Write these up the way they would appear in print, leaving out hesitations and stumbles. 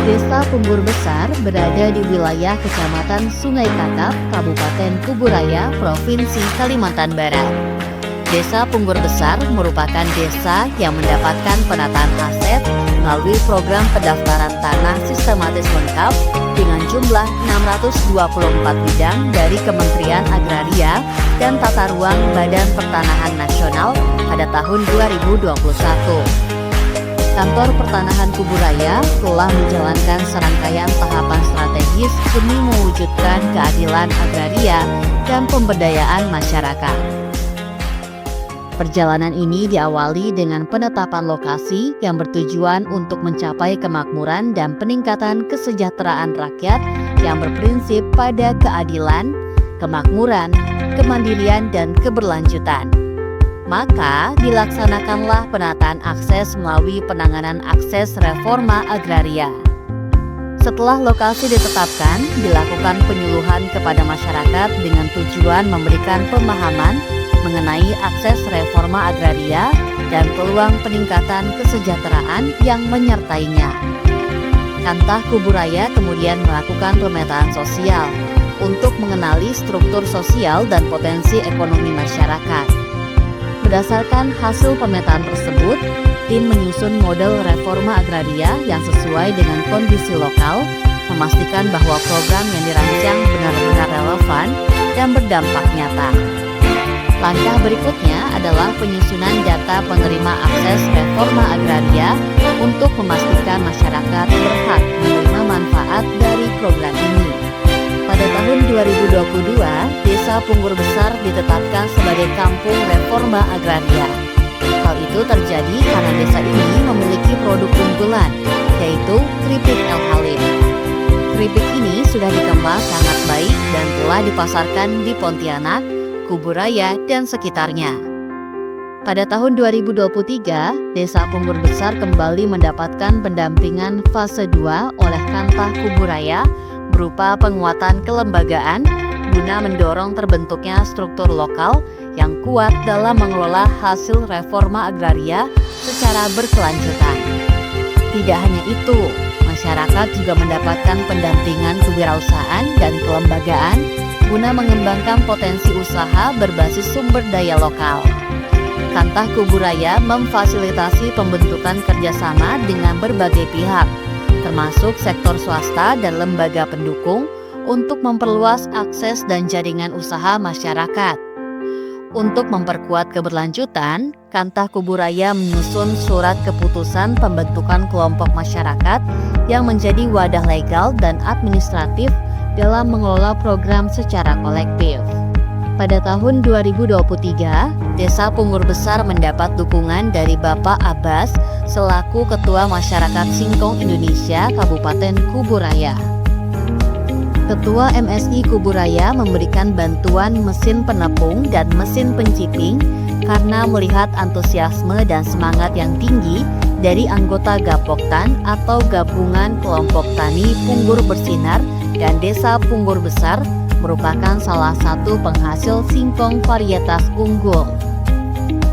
Desa Punggur Besar berada di wilayah Kecamatan Sungai Kakap, Kabupaten Kuburaya, Provinsi Kalimantan Barat. Desa Punggur Besar merupakan desa yang mendapatkan penataan aset melalui program pendaftaran tanah sistematis lengkap dengan jumlah 624 bidang dari Kementerian Agraria dan Tata Ruang Badan Pertanahan Nasional pada tahun 2021. Kantor Pertanahan Kuburaya telah menjalankan serangkaian tahapan strategis demi mewujudkan keadilan agraria dan pemberdayaan masyarakat. Perjalanan ini diawali dengan penetapan lokasi yang bertujuan untuk mencapai kemakmuran dan peningkatan kesejahteraan rakyat yang berprinsip pada keadilan, kemakmuran, kemandirian, dan keberlanjutan. Maka dilaksanakanlah penataan akses melalui penanganan akses reforma agraria. Setelah lokasi ditetapkan, dilakukan penyuluhan kepada masyarakat dengan tujuan memberikan pemahaman mengenai akses reforma agraria dan peluang peningkatan kesejahteraan yang menyertainya. Kantah Kuburaya kemudian melakukan pemetaan sosial untuk mengenali struktur sosial dan potensi ekonomi masyarakat. Berdasarkan hasil pemetaan tersebut, tim menyusun model reforma agraria yang sesuai dengan kondisi lokal, memastikan bahwa program yang dirancang benar-benar relevan dan berdampak nyata. Langkah berikutnya adalah penyusunan data penerima akses reforma agraria untuk memastikan masyarakat berhak menerima manfaat dari program ini. Pada tahun 2022, Desa Punggur Besar ditetapkan sebagai Kampung Reforma Agraria. Hal itu terjadi karena desa ini memiliki produk unggulan, yaitu keripik El Halim. Keripik ini sudah dikemas sangat baik dan telah dipasarkan di Pontianak, Kuburaya, dan sekitarnya. Pada tahun 2023, Desa Punggur Besar kembali mendapatkan pendampingan fase 2 oleh Kantah Kuburaya berupa penguatan kelembagaan guna mendorong terbentuknya struktur lokal yang kuat dalam mengelola hasil reforma agraria secara berkelanjutan. Tidak hanya itu, masyarakat juga mendapatkan pendampingan kewirausahaan dan kelembagaan guna mengembangkan potensi usaha berbasis sumber daya lokal. Kantah Kuburaya memfasilitasi pembentukan kerjasama dengan berbagai pihak, termasuk sektor swasta dan lembaga pendukung, untuk memperluas akses dan jaringan usaha masyarakat. Untuk memperkuat keberlanjutan, Kantah Kuburaya menyusun surat keputusan pembentukan kelompok masyarakat yang menjadi wadah legal dan administratif dalam mengelola program secara kolektif. Pada tahun 2023, Desa Punggur Besar mendapat dukungan dari Bapak Abbas selaku Ketua Masyarakat Singkong Indonesia Kabupaten Kuburaya. Ketua MSI Kuburaya memberikan bantuan mesin penepung dan mesin penciping karena melihat antusiasme dan semangat yang tinggi dari anggota Gapoktan atau Gabungan Kelompok Tani Punggur Bersinar dan Desa Punggur Besar merupakan salah satu penghasil singkong varietas unggul.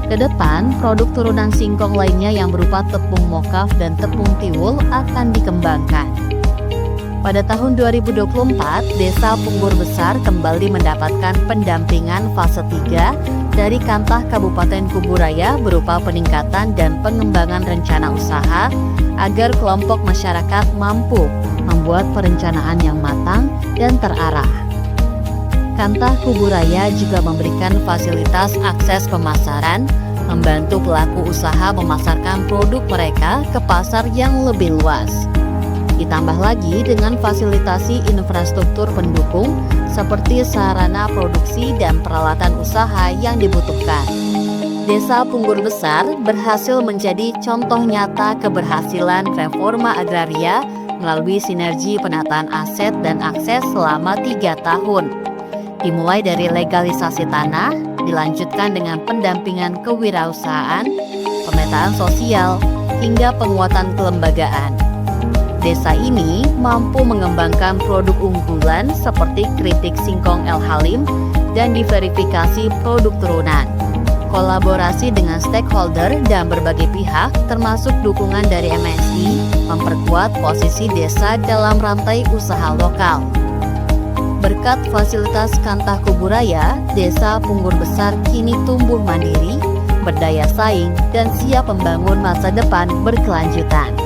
Ke depan, produk turunan singkong lainnya yang berupa tepung mokaf dan tepung tiwul akan dikembangkan. Pada tahun 2024, Desa Punggur Besar kembali mendapatkan pendampingan fase 3 dari Kantah Kabupaten Kuburaya berupa peningkatan dan pengembangan rencana usaha agar kelompok masyarakat mampu membuat perencanaan yang matang dan terarah. Kantah Kuburaya juga memberikan fasilitas akses pemasaran, membantu pelaku usaha memasarkan produk mereka ke pasar yang lebih luas. Ditambah lagi dengan fasilitasi infrastruktur pendukung seperti sarana produksi dan peralatan usaha yang dibutuhkan. Desa Punggur Besar berhasil menjadi contoh nyata keberhasilan reforma agraria melalui sinergi penataan aset dan akses selama 3 tahun. Dimulai dari legalisasi tanah, dilanjutkan dengan pendampingan kewirausahaan, pemetaan sosial, hingga penguatan kelembagaan. Desa ini mampu mengembangkan produk unggulan seperti keripik singkong El Halim dan diverifikasi produk turunan. Kolaborasi dengan stakeholder dan berbagai pihak termasuk dukungan dari MSI, memperkuat posisi desa dalam rantai usaha lokal. Berkat fasilitas Kantah Kuburaya, Desa Punggur Besar kini tumbuh mandiri, berdaya saing, dan siap membangun masa depan berkelanjutan.